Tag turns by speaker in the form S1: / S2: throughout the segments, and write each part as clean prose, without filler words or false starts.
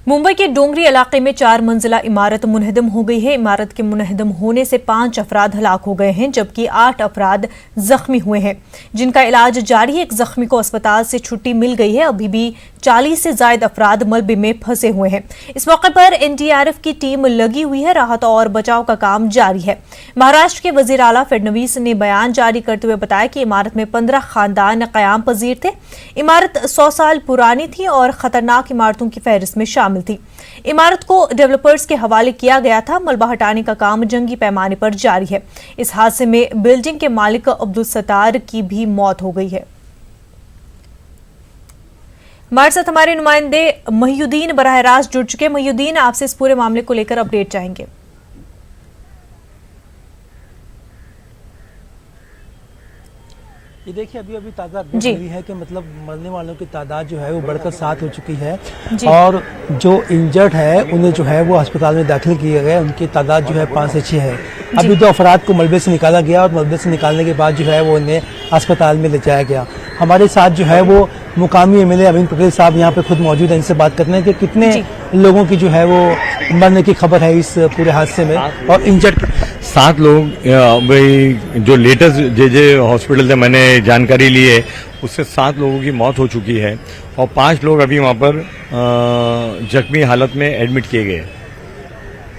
S1: मुंबई के डोंगरी इलाके में 4 मंजिला इमारत मुनहदम हो गई है। इमारत के मुनहदम होने से 5 अफराद हलाक हो गए हैं, जबकि 8 अफराद जख्मी हुए हैं, जिनका इलाज जारी है। एक जख्मी को अस्पताल से छुट्टी मिल गई है। अभी भी 40 से ज्यादा अफराद मलबे में फंसे हुए हैं। इस मौके पर एनडीआरएफ की टीम लगी हुई है। राहत और बचाव का काम जारी है। महाराष्ट्र के वजीर आला फडणवीस ने बयान जारी करते हुए बताया कि इमारत में 15 खानदान कयाम पजीर थे। इमारत 100 साल पुरानी थी और खतरनाक इमारतों की फहरिस्त में शामिल थी। इमारत को डेवलपर्स के हवाले किया गया था। मलबा हटाने का काम जंगी पैमाने पर जारी है। इस हादसे में बिल्डिंग के मालिक अब्दुल सत्तार की भी मौत हो गई है। हमारे साथ हमारे नुमाइंदे महीउद्दीन बराह रास्त जुड़ चुके हैं। महीउद्दीन, आपसे इस पूरे मामले को लेकर अपडेट चाहेंगे।
S2: ये देखिए, अभी ताज़ा अपडेट मिली है कि मतलब मरने वालों की तादाद जो है वो बढ़कर 7 हो चुकी है और जो इंजर्ड है उन्हें जो है वो अस्पताल में दाखिल किया गया। उनकी तादाद जो है 5 से 6 है। अभी 2 अफराद को मलबे से निकाला गया और मलबे से निकालने के बाद जो है वो उन्हें अस्पताल में ले जाया गया। हमारे साथ जो है वो मुकामी एमएलए अमीन पटेल साहब यहाँ पे खुद मौजूद हैं। इनसे बात करते हैं कि कितने लोगों की जो है वो मरने की खबर है इस पूरे हादसे में और इंजर्ड
S3: 7 लोग। भाई जो लेटेस्ट जे हॉस्पिटल से मैंने जानकारी ली है उससे 7 लोगों की मौत हो चुकी है और 5 लोग अभी वहाँ पर जख्मी हालत में एडमिट किए गए हैं।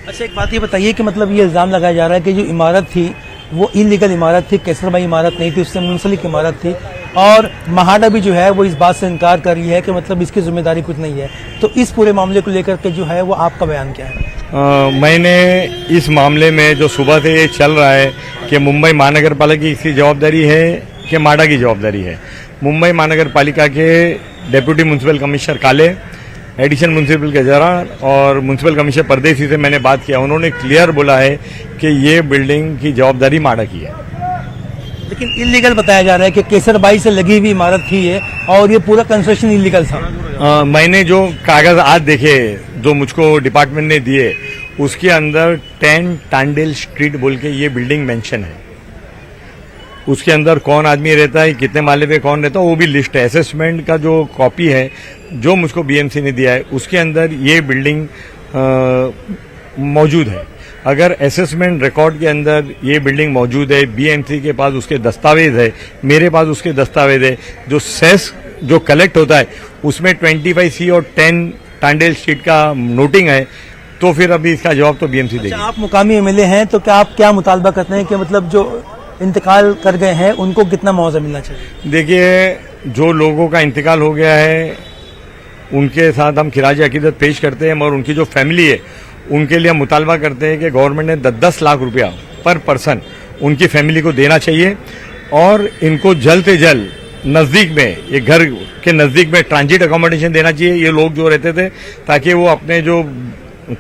S2: अच्छा, एक बात ये बताइए कि मतलब ये इल्ज़ाम लगाया जा रहा है कि जो इमारत थी वो इलीगल इमारत थी, केसरबाई इमारत नहीं थी, उससे मुंसलिक इमारत थी और महाडा भी जो है वो इस बात से इनकार कर रही है कि मतलब इसकी जिम्मेदारी कुछ नहीं है। तो इस पूरे मामले को लेकर के जो है वो आपका बयान क्या है?
S3: मैंने इस मामले में जो सुबह से ये चल रहा है कि मुंबई महानगर पालिका की जवाबदारी है कि माडा की जवाबदारी है। मुंबई महानगर पालिका के डेप्यूटी म्युनिसिपल कमिश्नर काले, एडिशनल म्युनिसिपल गजरान और म्युनिसिपल कमिश्नर परदेसी से मैंने बात किया। उन्होंने क्लियर बोला है कि ये बिल्डिंग की जवाबदारी माडा की है।
S2: लेकिन इलीगल बताया जा रहा है कि केसरबाई से लगी हुई इमारत थी ये और ये पूरा कंस्ट्रक्शन इलीगल था।
S3: मैंने जो कागज आज देखे जो मुझको डिपार्टमेंट ने दिए उसके अंदर 10 टांडेल स्ट्रीट बोल के ये बिल्डिंग मेंशन है। उसके अंदर कौन आदमी रहता है, कितने माले पे कौन रहता है, वो भी लिस्ट है। असेसमेंट का जो कॉपी है जो मुझको बीएमसी ने दिया है उसके अंदर ये बिल्डिंग मौजूद है। अगर असेसमेंट रिकॉर्ड के अंदर ये बिल्डिंग मौजूद है, बीएमसी के पास उसके दस्तावेज है, मेरे पास उसके दस्तावेज है, जो सेस जो कलेक्ट होता है उसमें 25C और 10 टांडेल स्ट्रीट का नोटिंग है, तो फिर अभी इसका जवाब तो बीएमसी देगी।
S2: अच्छा, आप मुकामी एमएलए हैं तो क्या आप क्या मुतालबा करते हैं कि मतलब जो इंतकाल कर गए हैं उनको कितना मुआवजा मिलना चाहिए?
S3: देखिए, जो लोगों का इंतकाल हो गया है उनके साथ हम खिराज अकीदत पेश करते हैं और उनकी जो फैमिली है उनके लिए हम मुतालबा करते हैं कि गवर्नमेंट ने 10-10 लाख रुपया पर पर्सन उनकी फैमिली को देना चाहिए और इनको जल्द से जल्द नज़दीक में, ये घर के नज़दीक में ट्रांजिट अकोमोडेशन देना चाहिए ये लोग जो रहते थे, ताकि वो अपने जो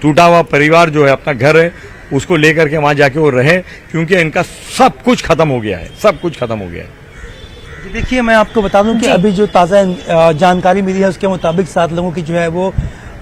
S3: टूटा हुआ परिवार जो है, अपना घर है, उसको लेकर के वहाँ जाके वो रहे, क्योंकि इनका सब कुछ खत्म हो गया है, सब कुछ खत्म हो गया है।
S2: देखिए, मैं आपको बता दूं कि अभी जो ताज़ा जानकारी मिली है उसके मुताबिक 7 लोगों की जो है वो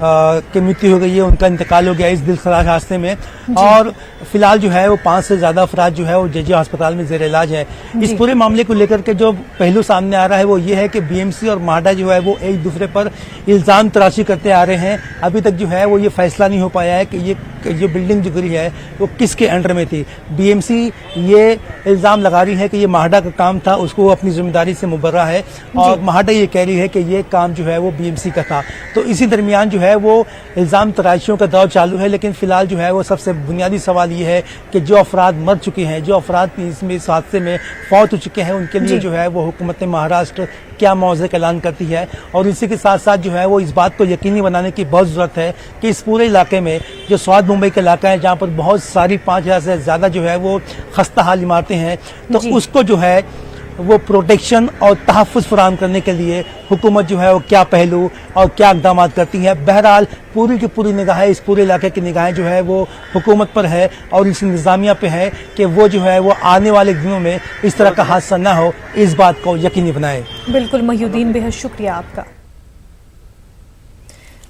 S2: की मृत्यु हो गई है, उनका इंतकाल हो गया इस दिलखराश हादसे में और फिलहाल जो है वो 5 से ज्यादा अफराद जो है वो जेजे अस्पताल में जेर इलाज है। इस पूरे मामले को लेकर के जो पहलू सामने आ रहा है वो ये है कि बीएमसी और माडा जो है वो एक दूसरे पर इल्जाम तराशी करते आ रहे हैं। अभी तक जो है वो ये फैसला नहीं हो पाया है कि ये जो बिल्डिंग जो गिरी है वो किसके अंडर में थी। बीएमसी ये इल्जाम लगा रही है कि ये माडा का काम था, उसको वो अपनी जिम्मेदारी से मुबर्रा है और माडा ये कह रही है कि ये काम जो है वो बीएमसी का था। तो इसी दरमियान जो है वो इल्जाम तराशियों का दौर चालू है। लेकिन फिलहाल जो है वो सबसे बुनियादी सवाल ये है कि जो अफराद मर चुके हैं, जो अफराद इसमें इस हादसे में फौत हो चुके हैं, उनके लिए जो है वो हुकूमत महाराष्ट्र क्या मुआवजे का ऐलान करती है और इसी के साथ साथ जो है वो इस बात को यकीनी बनाने की बहुत ज़रूरत है कि इस पूरे इलाके में जो साउथ मुंबई का इलाका है जहाँ पर बहुत सारी 5000 से ज़्यादा जो है वो खस्ता हाल इमारतें हैं, तो उसको जो है वो प्रोटेक्शन और तहफ़्फ़ुज़ फराहम करने के लिए हुकूमत जो है वो क्या पहलू और क्या इक़दाम करती है। बहरहाल पूरी की पूरी निगाहें, इस पूरे इलाके की निगाहें जो है वो हुकूमत पर है और इस इंतज़ामिया पे है कि वो जो है वो आने वाले दिनों में इस तरह का हादसा ना हो, इस बात को यकीनी बनाए।
S1: बिल्कुल महीउद्दीन, बेहद शुक्रिया आपका।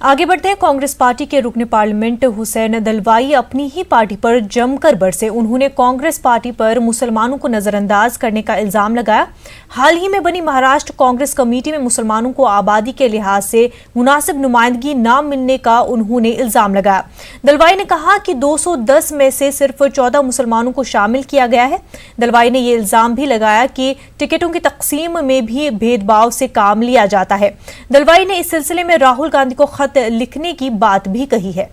S1: आगे बढ़ते हैं। कांग्रेस पार्टी के रुकने पार्लियामेंट हुसैन दलवाई अपनी ही पार्टी पर जमकर बरसे। उन्होंने कांग्रेस पार्टी पर मुसलमानों को नजरअंदाज करने का इल्जाम लगाया। हाल ही में बनी महाराष्ट्र कांग्रेस कमेटी में मुसलमानों को आबादी के लिहाज से मुनासिब नुमाइंदगी न मिलने का उन्होंने इल्जाम लगाया। दलवाई ने कहा कि 210 में से सिर्फ 14 मुसलमानों को शामिल किया गया है। दलवाई ने ये इल्जाम भी लगाया कि टिकटों की तकसीम में भी भेदभाव से काम लिया जाता है। दलवाई ने इस सिलसिले में राहुल गांधी को खत लिखने की बात भी कही है।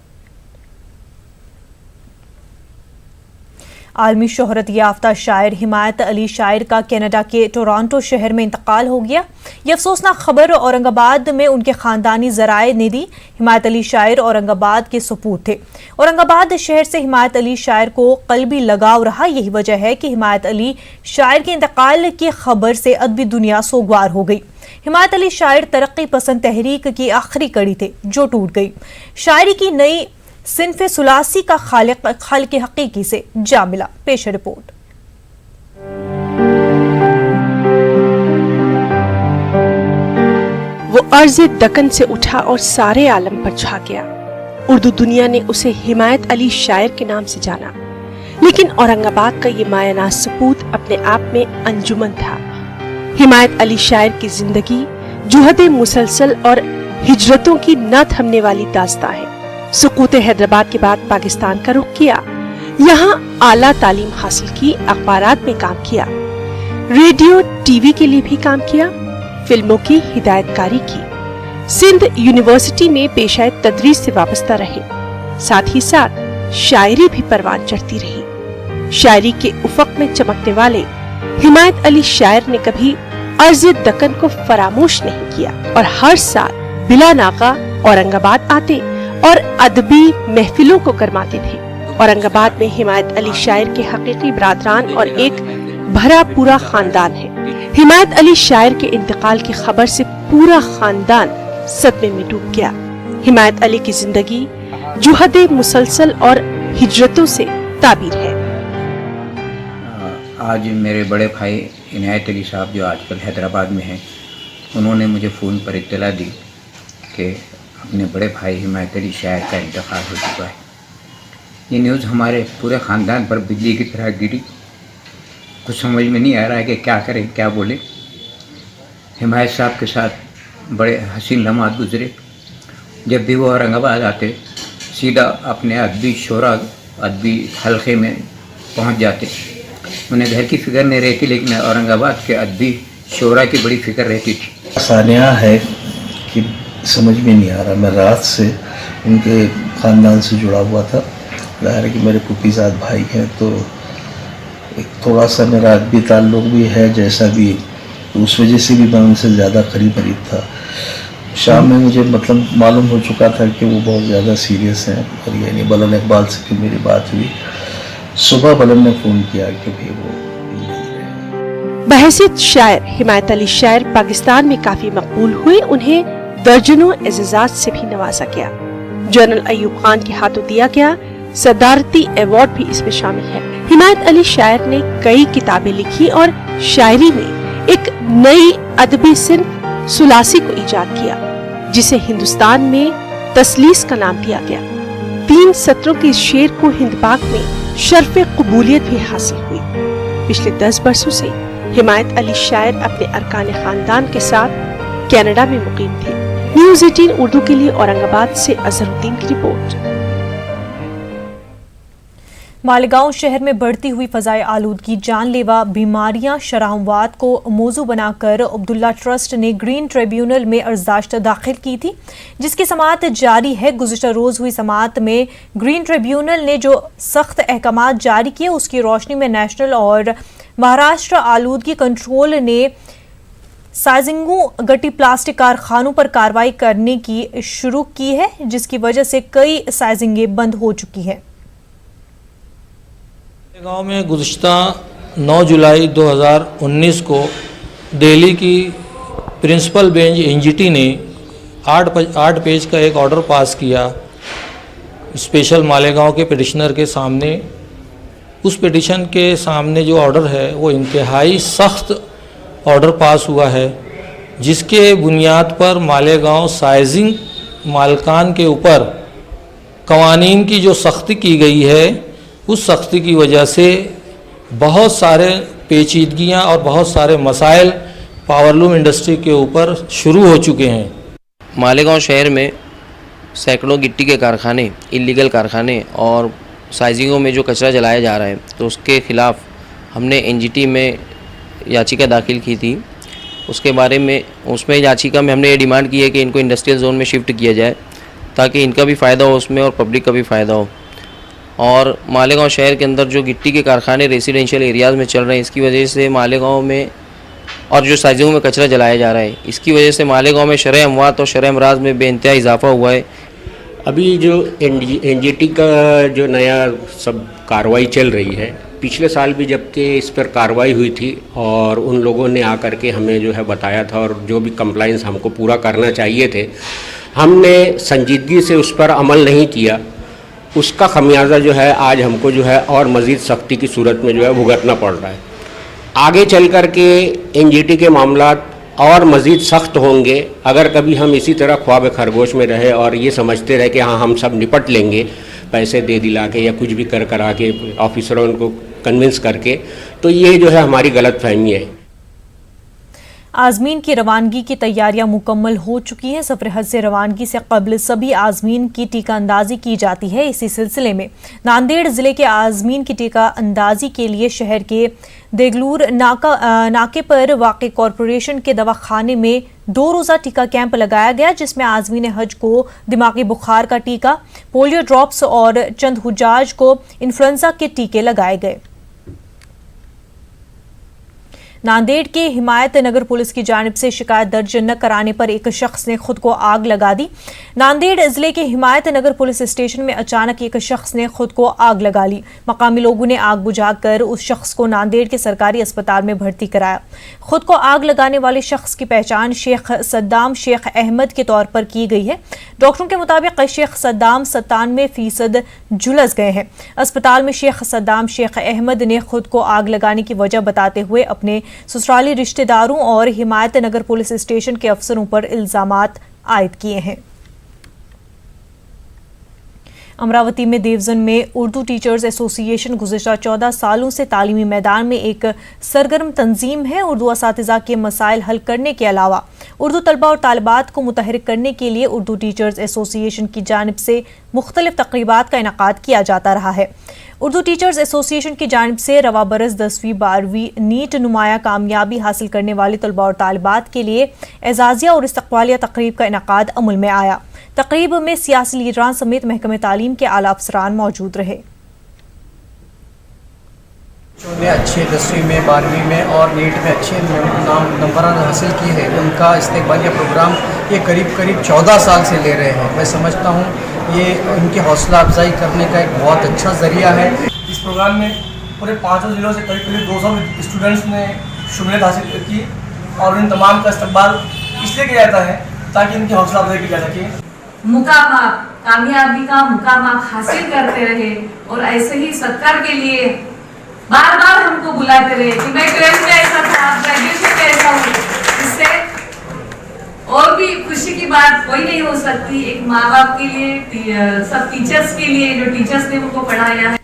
S1: आलमी शोहरत याफ्ता शायर हिमायत अली शायर का कनाडा के टोरंटो शहर में इंतकाल हो गया। यह अफसोसनाक खबर औरंगाबाद में उनके खानदानी जराए ने दी। हिमायत अली शायर औरंगाबाद के सपूत थे। औरंगाबाद शहर से हिमायत अली शायर को कल्बी लगाव रहा। यही वजह है कि हिमायत अली शायर के इंतकाल की खबर से अदबी दुनिया सोगवार हो गई। हिमायत अली शायर तरक्की पसंद तहरीक की आखिरी कड़ी थे जो टूट गई। शायरी की नई सिन्फ़े सुलासी का खालिक हकीकी से जा मिला। पेश रिपोर्ट।
S4: वो अर्ज़े दक्कन से उठा और सारे आलम पर छा गया। उर्दू दुनिया ने उसे हिमायत अली शायर के नाम से जाना, लेकिन औरंगाबाद का ये मायानाज सपूत अपने आप में अंजुमन था। हिमायत अली शायर की जिंदगी जुहदे मुसलसल और हिजरतों की न थमने वाली दास्तां है। सुकूते हैदराबाद के बाद पाकिस्तान का रुख किया, यहाँ आला तालीम हासिल की, अखबारात में काम किया, रेडियो टीवी के लिए भी काम किया, फिल्मों की हिदायतकारी की, सिंध यूनिवर्सिटी में पेशाए तदरीस से वाबस्ता रहे, साथ ही साथ शायरी भी परवान चढ़ती रही। शायरी के उफक में चमकने वाले हिमायत अली शायर ने कभी अर्ज़े दक्कन को फरामोश नहीं किया और हर साल बिला नाका औरंगाबाद आते और अदबी महफिलों को गरमाते थे। औरंगाबाद में हिमायत अली शायर के हकीकी बरादरान और एक भरा पूरा खानदान है। हिमायत अली शायर के इंतकाल की खबर से पूरा खानदान सदमे में डूब गया। हिमायत अली की जिंदगी जुहदे मुसलसल और हिजरतों से ताबीर है।
S5: आज मेरे बड़े भाई इनायत अली साहब जो आजकल हैदराबाद में हैं, उन्होंने मुझे फ़ोन पर इत्तला दी कि अपने बड़े भाई हिमायत अली शायर का इंतकाल हो चुका है। ये न्यूज़ हमारे पूरे ख़ानदान पर बिजली की तरह गिरी। कुछ समझ में नहीं आ रहा है कि क्या करें, क्या बोले। हिमायत साहब के साथ बड़े हसीन लम्हात गुजरे। जब भी वो औरंगाबाद आते सीधा अपने अदबी शोरा अदबी हल्के में पहुंच जाते। उन्हें घर की फिक्र नहीं रहती, लेकिन औरंगाबाद के अदबी शोरा की बड़ी फिक्र रहती थी।
S6: सानिया है कि समझ में नहीं आ रहा। मैं रात से उनके ख़ानदान से जुड़ा हुआ था। ज़ाहिर है कि मेरे फूफीज़ाद भाई हैं, तो एक थोड़ा सा मेरा अदबी ताल्लुक़ भी है जैसा भी, तो उस वजह से भी मैं उनसे ज़्यादा करीब था। शाम में मुझे मतलब मालूम हो चुका था कि वो बहुत ज़्यादा सीरियस हैं, और यानी बलन इकबाल से फिर मेरी बात हुई। सुबह बलन ने फ़ोन किया कि भाई वो
S4: बहैसियत शायर हिमायत अली शायर पाकिस्तान में काफी मकबूल हुए। उन्हें दर्जनों एजाज़ात से भी नवाजा गया। जनरल अयूब खान के हाथों दिया गया सदारती अवार्ड भी इसमें शामिल है। हिमायत अली शायर ने कई किताबें लिखी और शायरी में एक नई अदबी सिन्फ सुलासी को इजाद किया, जिसे हिंदुस्तान में तसलीस का नाम दिया गया। 3 सत्रों के इस शेर को हिंद पाक में शर्फ कबूलियत भी हासिल हुई। पिछले 10 बरसों से हिमायत अली शायर अपने अरकान खानदान के साथ कनाडा में मुकीम थे। न्यूज़ 18 उर्दू के लिए औरंगाबाद से अजहरुद्दीन की रिपोर्ट।
S1: मालेगांव शहर में बढ़ती हुई फजाई आलूदगी, जानलेवा बीमारियां, शराहवात को मौजू बनाकर अब्दुल्ला ट्रस्ट ने ग्रीन ट्रिब्यूनल में अर्जदाश्त दाखिल की थी, जिसकी समाअत जारी है। गुज़िश्ता रोज़ हुई समाअत में ग्रीन ट्रिब्यूनल ने जो सख्त अहकामात जारी किए, उसकी रोशनी में नेशनल और महाराष्ट्र आलूदगी कंट्रोल ने साजिंगों गट्टी प्लास्टिक कारखानों पर कार्रवाई करने की शुरू की है, जिसकी वजह से कई साजिंगें बंद हो चुकी हैं।
S7: गांव में गुज़िश्ता 9 जुलाई 2019 को दिल्ली की प्रिंसिपल बेंच एनजीटी ने 8 पेज का एक ऑर्डर पास किया स्पेशल मालेगांव के पिटिशनर के सामने। उस पिटिशन के सामने जो ऑर्डर है वो इंतहाई सख्त ऑर्डर पास हुआ है, जिसके बुनियाद पर मालेगांव साइजिंग मालकान के ऊपर कवानीन की जो सख्ती की गई है, उस सख्ती की वजह से बहुत सारे पेचीदगियां और बहुत सारे मसाइल पावरलूम इंडस्ट्री के ऊपर शुरू हो चुके हैं।
S8: मालेगांव शहर में सैकड़ों गिट्टी के कारखाने, इलीगल कारखाने और साइजिंगों में जो कचरा जलाया जा रहा है, तो उसके ख़िलाफ़ हमने एनजीटी में याचिका दाखिल की थी। उसके बारे में उसमें याचिका में हमने ये डिमांड की है कि इनको इंडस्ट्रियल जोन में शिफ्ट किया जाए ताकि इनका भी फ़ायदा हो उसमें और पब्लिक का भी फ़ायदा हो। और मालेगांव शहर के अंदर जो गिट्टी के कारखाने रेसिडेंशियल एरियाज़ में चल रहे हैं, इसकी वजह से मालेगांव में और जो साइजिंगों में कचरा जलाया जा रहा है, इसकी वजह से मालेगांव में शरह अमवात और शरह अमराज में बेइंतहा इजाफा हुआ है।
S9: अभी जो एनजीटी का जो नया सब कार्रवाई चल रही है, पिछले साल भी जबकि इस पर कार्रवाई हुई थी और उन लोगों ने आकर के हमें जो है बताया था और जो भी कंप्लाइंस हमको पूरा करना चाहिए थे, हमने संजीदगी से उस पर अमल नहीं किया। उसका खमियाजा जो है आज हमको जो है और मज़ीद सख्ती की सूरत में जो है भुगतना पड़ रहा है। आगे चल कर के एनजीटी के मामलात और मज़ीद सख्त होंगे अगर कभी हम इसी तरह ख्वाब खरगोश में रहे और ये समझते रहे कि हाँ हम सब निपट लेंगे पैसे दे दिला के या कुछ भी करा के ऑफिसरों को कन्विंस करके, तो ये जो है हमारी गलत फहमी है।
S1: आज़मीन की रवानगी की तैयारियां मुकम्मल हो चुकी हैं। सफ़र हज से रवानगी से कबल सभी आज़मीन की टीका अंदाजी की जाती है। इसी सिलसिले में नांदेड़ ज़िले के आज़मीन की टीका अंदाजी के लिए शहर के देगलूर नाके पर वाक़ई कॉरपोरेशन के दवाखाने में 2 रोज़ा टीका कैंप लगाया गया, जिसमें आज़मीन हज को दिमागी बुखार का टीका, पोलियो ड्रॉप्स और चंद हुजाज को इन्फ्लुएंजा के टीके लगाए गए। नांदेड़ के हिमायत नगर पुलिस की जानिब से शिकायत दर्ज न कराने पर एक शख्स ने खुद को आग लगा दी। नांदेड़ जिले के हिमायत नगर पुलिस स्टेशन में अचानक एक शख्स ने खुद को आग लगा ली। मकामी लोगों ने आग बुझाकर उस शख्स को नांदेड़ के सरकारी अस्पताल में भर्ती कराया। खुद को आग लगाने वाले शख्स की पहचान शेख सद्दाम शेख अहमद के तौर पर की गई है। डॉक्टरों के मुताबिक शेख सद्दाम 97% झुलस गए हैं। अस्पताल में शेख सद्दाम शेख अहमद ने खुद को आग लगाने की वजह बताते हुए अपने ससुराली रिश्तेदारों और हिमायत नगर पुलिस स्टेशन के अफसरों पर इल्जामात आयद किए हैं। अमरावती में देवजन में उर्दू टीचर्स एसोसिएशन गुज़िश्ता 14 सालों से तालीमी मैदान में एक सरगर्म तंजीम है। उर्दू असातिज़ा के मसाइल हल करने के अलावा उर्दू तलबा और तालिबात को मुतहरिक करने के लिए उर्दू टीचर्स एसोसिएशन की जानिब से मुख्तलिफ तक़रीबात का इनेकाद किया जाता रहा है। उर्दू टीचर्स एसोसिएशन की जानिब से रवा बरस 10वीं 12वीं नीट नुमाया कामयाबी हासिल करने वाले तलबा और तालिबात के लिए एजाज़िया और इस्तक़बालिया तक़रीब का इनेकाद अमल में आया। तक़रीब में सियासी लीडरान समेत महकमे तालीम के आला अफसरान मौजूद रहे।
S10: जो ने अच्छे 10वीं में 12वीं में और नीट में अच्छे नंबर हासिल किए हैं, उनका इस्तक़बालिया प्रोग्राम ये करीब 14 साल से ले रहे हैं। मैं समझता हूँ ये उनकी हौसला अफजाई करने का एक बहुत अच्छा ज़रिया है।
S11: इस प्रोग्राम में पूरे 5 जिलों से करीब 200 स्टूडेंट्स ने शुमूलियत हासिल की और इन तमाम का इस्तकबाल इसलिए किया जाता है ताकि इनकी हौसला अफजाई की जा सके।
S12: मुकाम कामयाबी का मुकाम हासिल करते रहे और ऐसे ही सत्कार के लिए बार बार हमको बुलाते रहे कि मैं 12th में ऐसा था, ग्रेजुएशन में ऐसा हूँ। इससे और भी खुशी की बात कोई नहीं हो सकती एक माँ बाप के लिए, सब टीचर्स के लिए जो टीचर्स ने उनको पढ़ाया है।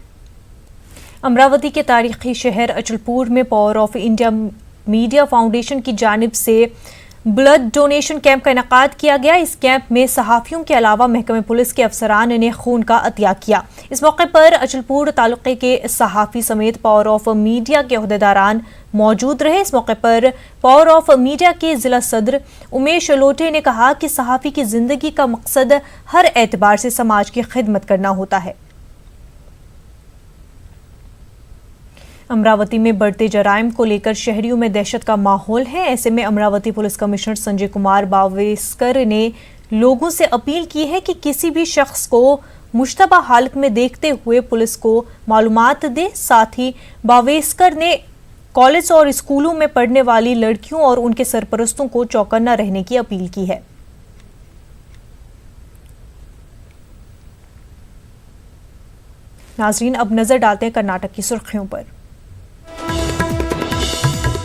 S1: अमरावती के तारीखी शहर अचलपुर में power of India media foundation की जानिब से ब्लड डोनेशन कैंप का इनेकाद किया गया। इस कैंप में सहाफ़ियों के अलावा महकमे पुलिस के अफसरान ने खून का अतिया किया। इस मौके पर अचलपुर तालुके के सहाफ़ी समेत पावर ऑफ मीडिया के अहदेदारान मौजूद रहे। इस मौके पर पावर ऑफ मीडिया के जिला सदर उमेश लोटे ने कहा कि सहाफ़ी की ज़िंदगी का मकसद हर एतबार से समाज की खिदमत करना होता है। अमरावती में बढ़ते जराइम को लेकर शहरियों में दहशत का माहौल है। ऐसे में अमरावती पुलिस कमिश्नर संजय कुमार बावेस्कर ने लोगों से अपील की है कि किसी भी शख्स को मुश्तबा हालत में देखते हुए पुलिस को मालूमात दे। साथ ही बावेस्कर ने कॉलेज और स्कूलों में पढ़ने वाली लड़कियों और उनके सरपरस्तों को चौकन्ना रहने की अपील की है। नाजरीन, अब नजर डालते हैं कर्नाटक की सुर्खियों पर।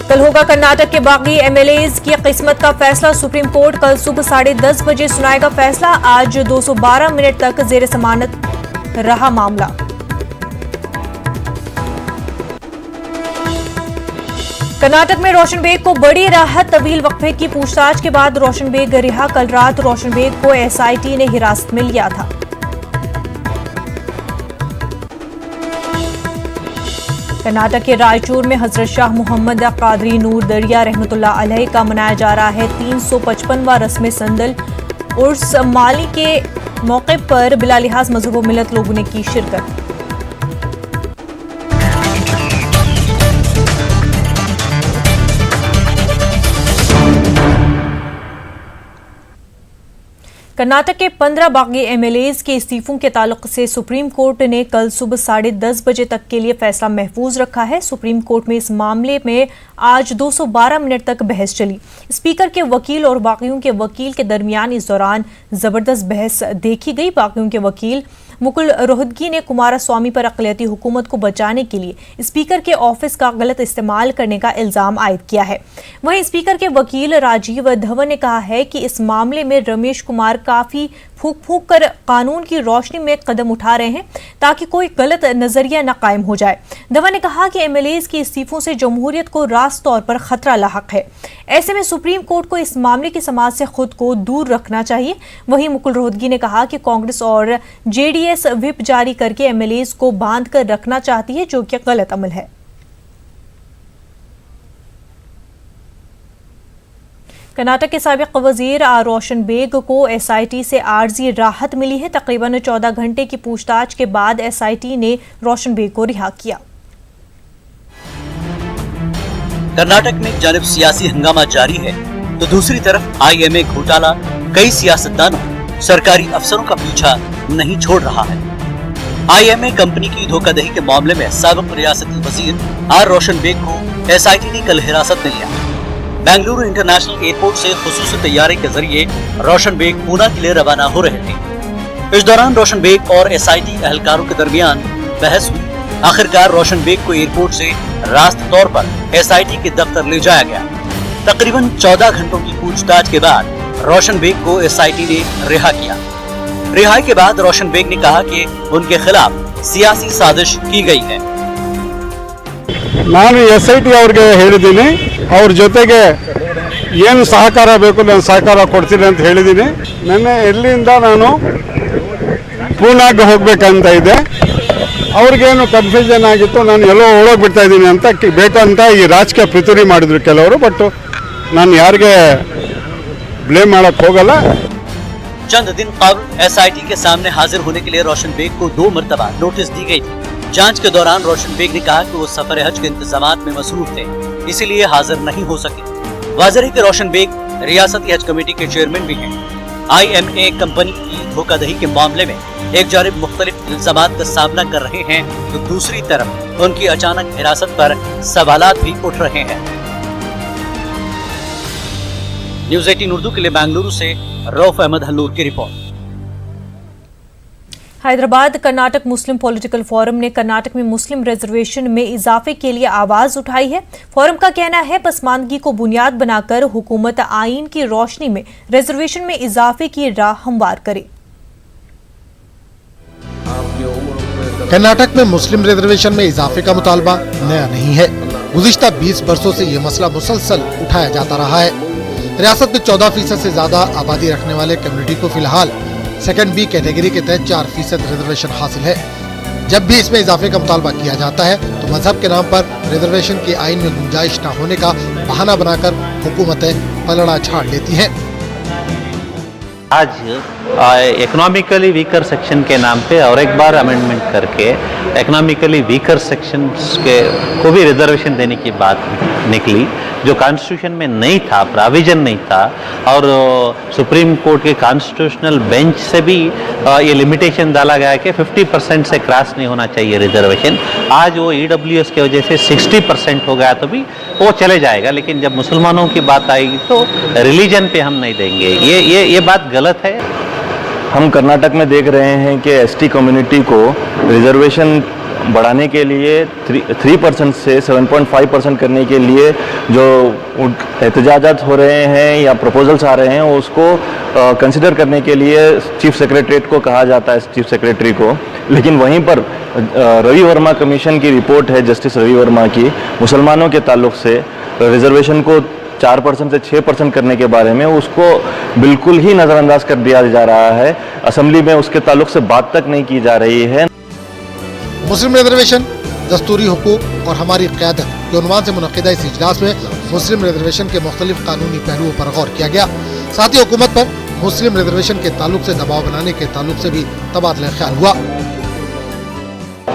S1: कल होगा कर्नाटक के बागी एमएलएज की किस्मत का फैसला। सुप्रीम कोर्ट कल सुबह 10:30 बजे सुनाएगा फैसला। आज 212 मिनट तक जेर जमानत रहा मामला। कर्नाटक में रोशन बेग को बड़ी राहत। तवील वक्फे की पूछताछ के बाद रोशन बेग रिहा। कल रात रोशन बेग को एसआईटी ने हिरासत में लिया था। कर्नाटक के रायचूर में हजरत शाह मोहम्मद कादरी नूर दरिया रहमतुल्लाह अलैह का मनाया जा रहा है 355वां रस्म संदल उर्स। माली के मौके पर बिला लिहाज मजहब व मिलत लोगों ने की शिरकत। कर्नाटक के 15 बागी एमएलएज के इस्तीफों के ताल्लुक से सुप्रीम कोर्ट ने कल सुबह 10:30 बजे तक के लिए फैसला महफूज रखा है। सुप्रीम कोर्ट में इस मामले में आज 212 मिनट तक बहस चली। स्पीकर के वकील और बागियों के वकील के दरमियान इस दौरान जबरदस्त बहस देखी गई। बागियों के वकील मुकुल रोहतगी ने कुमारस्वामी पर अक़लियती हुकूमत को बचाने के लिए स्पीकर के ऑफिस का गलत इस्तेमाल करने का इल्जाम आयद किया है। वहीं स्पीकर के वकील राजीव धवन ने कहा है कि इस मामले में रमेश कुमार काफी फूंक फूंक कर कानून की रोशनी में कदम उठा रहे हैं ताकि कोई गलत नजरिया न कायम हो जाए। धवन ने कहा कि एमएलएज के इस्तीफों से जमहूरियत को रास्त तौर पर खतरा लाहक है। ऐसे में सुप्रीम कोर्ट को इस मामले की समाज से खुद को दूर रखना चाहिए। वहीं मुकुल रोहतगी ने कहा कि कांग्रेस और जेडीएस व्हिप जारी करके एमएलएज को बांध कर रखना चाहती है, जो कि गलत अमल है। कर्नाटक के साबिक वजीर रोशन बेग को एसआईटी से आर्जी राहत मिली है। तकरीबन 14 घंटे की पूछताछ के बाद एसआईटी ने रोशन बेग को रिहा किया।
S13: कर्नाटक में जानिब सियासी हंगामा जारी है तो दूसरी तरफ आईएमए घोटाला कई सियासतदानों, सरकारी अफसरों का पीछा नहीं छोड़ रहा है। आईएमए कंपनी की धोखाधड़ी के मामले में साबिक रियासती वजीर आर रोशन बेग को एसआईटी ने कल हिरासत में लिया। बेंगलुरु इंटरनेशनल एयरपोर्ट से खुसूसी तैयारी के जरिए रोशन बेग पूना के लिए रवाना हो रहे थे। इस दौरान रोशन बेग और एसआईटी एहलकारों के दरमियान बहस हुई। आखिरकार रोशन बेग को एयरपोर्ट से रास्ते तौर पर एसआईटी के दफ्तर ले जाया गया। तकरीबन 14 घंटों की पूछताछ के बाद रोशन बेग को एसआईटी ने रिहा किया। रिहाई के बाद रोशन बेग ने कहा कि उनके खिलाफ सियासी साजिश की गई है।
S14: ನಾನು ಎಸ್ಐಟಿ ಅವರಿಗೆ ಹೇಳಿದ್ದೀನಿ, ಅವ್ರ ಜೊತೆಗೆ ಏನು ಸಹಕಾರ ಬೇಕು ನಾನು ಸಹಕಾರ ಕೊಡ್ತೀನಿ ಅಂತ ಹೇಳಿದ್ದೀನಿ। ನೆನ್ನೆ ಎಲ್ಲಿಂದ ನಾನು ಪೂನಾಗೆ ಹೋಗ್ಬೇಕಂತ ಇದೆ, ಅವ್ರಿಗೇನು ಕನ್ಫ್ಯೂಷನ್ ಆಗಿತ್ತು, ನಾನು ಎಲ್ಲೋ ಓಡೋಗ್ಬಿಡ್ತಾ ಇದ್ದೀನಿ ಅಂತ ಬೇಕಂತ ಈ ರಾಜಕೀಯ ಪಿತೂರಿ ಮಾಡಿದ್ರು ಕೆಲವರು। ಬಟ್ ನಾನು ಯಾರಿಗೆ ಬ್ಲೇಮ್ ಮಾಡಕ್ಕೆ ಹೋಗಲ್ಲ।
S13: चंद दिन कबल एसआईटी के सामने हाजिर होने के लिए रोशन बेग को 2 मरतबा नोटिस दी गई थी। जांच के दौरान रोशन बेग ने कहा कि वो सफर हज के इंतजामात में मसरूफ थे, इसीलिए हाजिर नहीं हो सके। वाज़ेह है कि रोशन बेग रियासती हज कमेटी के चेयरमैन भी हैं। आईएमए कंपनी की धोखाधड़ी के मामले में एक जानिब मुख्तलिफ इल्जामात का सामना कर रहे हैं तो दूसरी तरफ उनकी अचानक हिरासत पर सवालात भी उठ रहे हैं। न्यूज़ 18 उर्दू के लिए बेंगलुरु से रऊफ अहमद हल्लूर की रिपोर्ट।
S1: हैदराबाद कर्नाटक मुस्लिम पॉलिटिकल फोरम ने कर्नाटक में मुस्लिम रिजर्वेशन में इजाफे के लिए आवाज उठाई है। फोरम का कहना है पसमानदगी को बुनियाद बनाकर हुकूमत आईन की रोशनी में रिजर्वेशन में इजाफे की राह हमवार करे।
S15: कर्नाटक में मुस्लिम रिजर्वेशन में इजाफे का मुतालबा नया नहीं है। गुज़िश्ता 20 वर्षों से ये मसला मुसलसल उठाया जाता रहा है। रियासत में 14% से ज्यादा आबादी रखने वाले कम्युनिटी को फिलहाल सेकंड बी कैटेगरी के तहत 4% रिजर्वेशन हासिल है। जब भी इसमें इजाफे का मुतालबा किया जाता है तो मजहब के नाम पर रिजर्वेशन के आइन में गुंजाइश न होने का बहाना बनाकर हुकूमतें पलड़ा झाड़ लेती हैं।
S16: आज इकोनॉमिकली वीकर सेक्शन के नाम पे और एक बार अमेंडमेंट करके इकोनॉमिकली वीकर सेक्शन के को भी रिजर्वेशन देने की बात निकली, जो कॉन्स्टिट्यूशन में नहीं था, प्रोविजन नहीं था। और सुप्रीम कोर्ट के कॉन्स्टिट्यूशनल बेंच से भी ये लिमिटेशन डाला गया कि 50% से क्रॉस नहीं होना चाहिए रिजर्वेशन। आज वो ईडब्ल्यूएस की वजह से 60% हो गया तो भी वो चले जाएगा, लेकिन जब मुसलमानों की बात आएगी तो रिलीजन पे हम नहीं देंगे। ये बात गलत है।
S17: हम कर्नाटक में देख रहे हैं कि एसटी कम्युनिटी को रिजर्वेशन बढ़ाने के लिए 3% से 7.5% करने के लिए जो एहतजाजात हो रहे हैं या प्रपोजल्स आ रहे हैं उसको कंसिडर करने के लिए चीफ सेक्रेटरीट को कहा जाता है, चीफ सेक्रेटरी को। लेकिन वहीं पर रवि वर्मा कमीशन की रिपोर्ट है, जस्टिस रवि वर्मा की, मुसलमानों के ताल्लुक से रिजर्वेशन को 4% से 6% करने के बारे में उसको बिल्कुल ही नज़रअंदाज कर दिया जा रहा है। असेंबली में उसके ताल्लुक से बात तक नहीं की जा रही है।
S15: मुस्लिम रिजर्वेशन, दस्तूरी हुकूक और हमारी क़यादत के उन्वान से मुनक़िदा इस इजलास में मुस्लिम रिजर्वेशन के मुख्तलिफ कानूनी पहलुओं पर गौर किया गया। साथ ही हुकूमत पर मुस्लिम रिजर्वेशन के ताल्लुक से दबाव बनाने के ताल्लुक से भी तबादला ख्याल हुआ।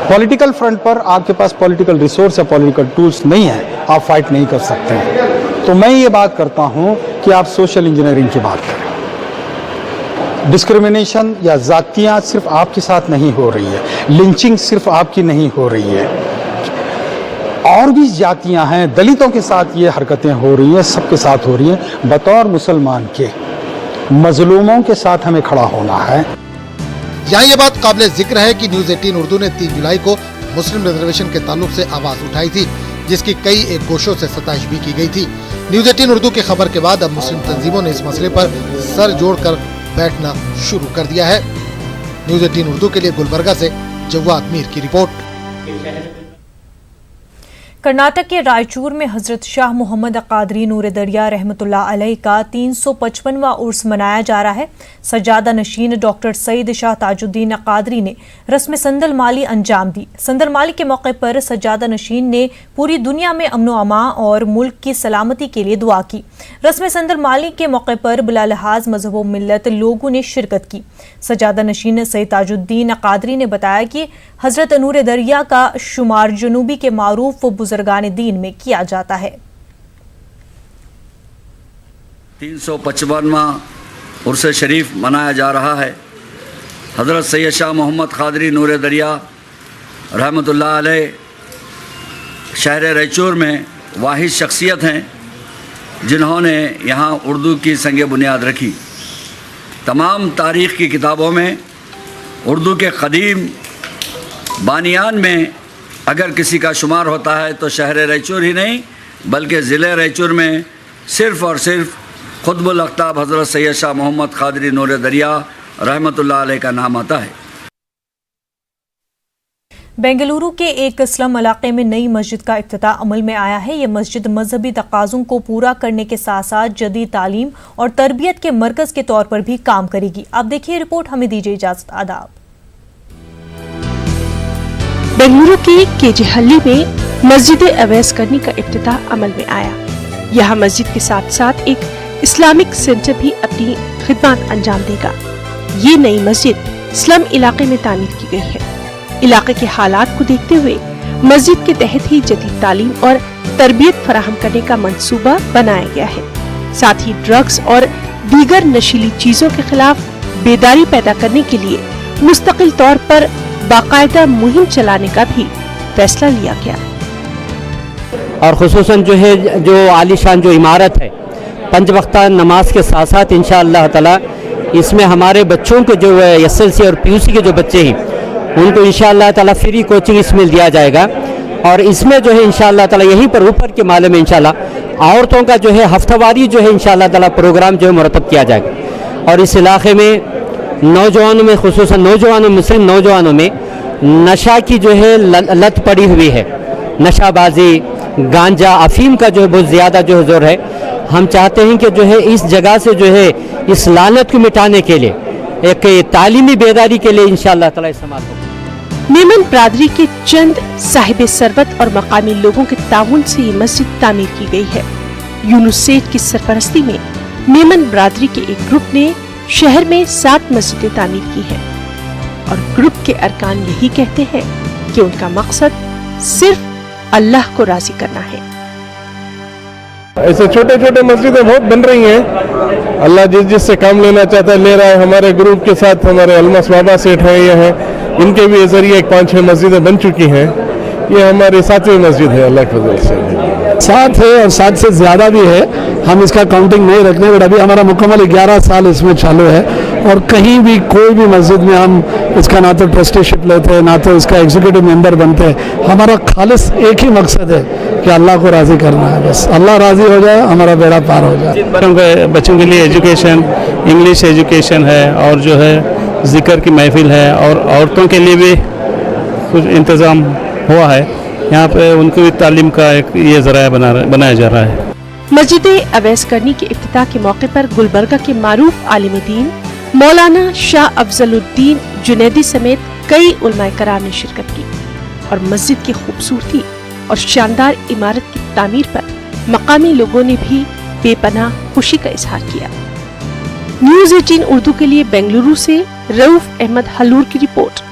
S18: पॉलिटिकल फ्रंट पर आपके पास पॉलिटिकल रिसोर्स या पॉलिटिकल टूल्स नहीं है, आप फाइट नहीं कर सकते हैं। तो मैं ये बात करता हूं कि आप सोशल इंजीनियरिंग की बात करें। डिस्क्रिमिनेशन या जातियां सिर्फ आपके साथ नहीं हो रही है, लिंचिंग सिर्फ आपकी नहीं हो रही है, और भी जातियां हैं, दलितों के साथ ये हरकतें हो रही हैं, सबके साथ हो रही हैं। बतौर मुसलमान के मजलूमों के साथ हमें खड़ा होना है।
S15: यहाँ ये बात काबिल जिक्र है कि न्यूज़ 18 उर्दू ने 3 जुलाई को मुस्लिम रिजर्वेशन के ताल्लुक से आवाज उठाई थी, जिसकी कई एक गोशों से सताइश भी की गई थी। न्यूज़ 18 उर्दू की खबर के बाद अब मुस्लिम तंजीमों ने इस मसले पर सर जोड़कर बैठना शुरू कर दिया है। न्यूज़ 18 उर्दू के लिए गुलबर्गा से जवाद मीर की रिपोर्ट।
S1: कर्नाटक के रायचूर में हजरत शाह मोहम्मद कादरी नूर दरिया रहमतुल्लाह अलैह का 355वां उर्स मनाया जा रहा है। सजादा नशीन डॉक्टर सईद शाह ताजुद्दीन कादरी ने रस्म संदल माली अंजाम दी। संदल माली के मौके पर सजादा नशीन ने पूरी दुनिया में अमन अमा और मुल्क की सलामती के लिए दुआ की। रस्म संदल माली के मौके पर बिला लिहाज मजहब व मिल्लत लोगों ने शिरकत की। सजादा नशीन सईद ताजुद्दीन कादरी ने बताया कि हजरत नूर दरिया का शुमार जनूबी के मारूफ बुजुर्गान दीन में किया जाता है।
S19: 355वां उर्स शरीफ मनाया जा रहा है। हज़रत सैयद शाह मोहम्मद कादरी नूर दरिया रहमतुल्लाह अलैह शहर रायचूर में वाहिद शख्सियत हैं जिन्होंने यहाँ उर्दू की संग बुनियाद रखी। तमाम तारीख़ की किताबों में उर्दू के क़दीम बानियान में अगर किसी का शुमार होता है तो शहर रायचूर ही नहीं बल्कि ज़िले रायचूर में सिर्फ़ और सिर्फ खुतबुल अख्ताब हज़रत सैयद शाह मोहम्मद कादरी नूर दरिया रहमतुल्लाह अलैह का नाम आता है।
S1: बेंगलुरु के एक स्लम इलाके में नई मस्जिद का इफ्तिताह अमल में आया है। ये मस्जिद मजहबी तकाज़ों को पूरा करने के साथ साथ जदीद तालीम और तरबियत के मरकज़ के तौर पर भी काम करेगी। आप देखिए रिपोर्ट, हमें दीजिए इजाज़त। आदाब।
S4: बेंगलुरु के केजे हल्ली में मस्जिद अवैस करनी का इफ्तिताह अमल में आया। यहाँ मस्जिद के साथ साथ एक इस्लामिक सेंटर भी अपनी खिदमत अंजाम देगा। ये नई मस्जिद स्लम इलाके में तामीर की गई है। इलाके के हालात को देखते हुए मस्जिद के तहत ही जदीद तालीम और तरबियत फराहम करने का मंसूबा बनाया गया है। साथ ही ड्रग्स और दीगर नशीली चीजों के खिलाफ बेदारी पैदा करने के लिए मुस्तकिल तौर पर बाकायदा मुहिम चलाने का भी फैसला लिया गया।
S20: और खुसूसन जो है जो आलीशान जो इमारत है 5 वक्ता नमाज के साथ साथ इंशाअल्लाह ताला इसमें हमारे बच्चों को जो SLC और PUC के जो बच्चे हैं उनको इंशाअल्लाह ताला फ्री कोचिंग इसमें दिया जाएगा। और इसमें जो है इंशाअल्लाह ताला यहीं पर ऊपर के माले में इंशाअल्लाह औरतों का जो है हफ्तावारी जो है इंशाअल्लाह ताला प्रोग्राम जो है मुरतब किया जाएगा। और इस इलाके में नौजवानों में खुसूसन नौजवानों मुस्लिम नौजवानों में नशा की जो है लत पड़ी हुई है। नशाबाजी, गांजा, अफीम का जो है बहुत ज़्यादा जो है जोर है। हम चाहते हैं कि जो है इस जगह से जो है इस लानत को मिटाने के लिए एक तालीमी बेदारी के लिए इंशाअल्लाह ताला इस्तेमाल होगा।
S4: मेमन बरादरी के चंद साहिब सरबत और मकामी लोगों के ताउन से ये मस्जिद तामीर की गई है। यूनुस सेठ की सरपरस्ती में मेमन बरादरी के एक ग्रुप ने शहर में 7 मस्जिदें तामीर की है और ग्रुप के अरकान यही कहते हैं कि उनका मकसद सिर्फ अल्लाह को राजी करना है।
S14: ऐसे छोटे छोटे मस्जिदें बहुत बन रही हैं। अल्लाह जिससे काम लेना चाहता है ले रहा है। हमारे ग्रुप के साथ हमारे अलमस बाबा सेठ हैं, ये हैं, इनके भी जरिए 5-6 मस्जिदें बन चुकी हैं। ये हमारी 7वीं मस्जिद है अल्लाह के फजल से।
S21: 7 है और 7 से ज़्यादा भी है, हम इसका काउंटिंग नहीं रखने, बट अभी हमारा मुकम्मल 11 साल इसमें चालू है और कहीं भी कोई भी मस्जिद में हम इसका ना तो ट्रस्टीशिप लेते हैं ना तो इसका एग्जीक्यूटिव मेंबर बनते हैं। हमारा खालिस एक ही मकसद है कि अल्लाह को राज़ी करना है, बस अल्लाह राज़ी हो जाए, हमारा बेड़ा पार हो जाए।
S22: बच्चों के लिए एजुकेशन, इंग्लिश एजुकेशन है और जो है जिक्र की महफिल है और औरतों के लिए भी कुछ इंतज़ाम हुआ है। यहाँ पे उनको भी तालीम का एक ये ज़राया बनाया जा रहा है।
S4: मस्जिद अवैस करनी के इफ्तिताह के मौके पर गुलबर्गा के मारूफ आलिम दीन मौलाना शाह अफजलुद्दीन जुनैदी समेत कई उलमाए कराम ने शिरकत की और मस्जिद की खूबसूरती और शानदार इमारत की तामीर पर मकामी लोगों ने भी बेपनाह खुशी का इजहार किया। न्यूज़ 18 उर्दू के लिए बेंगलुरु से रऊफ अहमद हल्लूर की रिपोर्ट।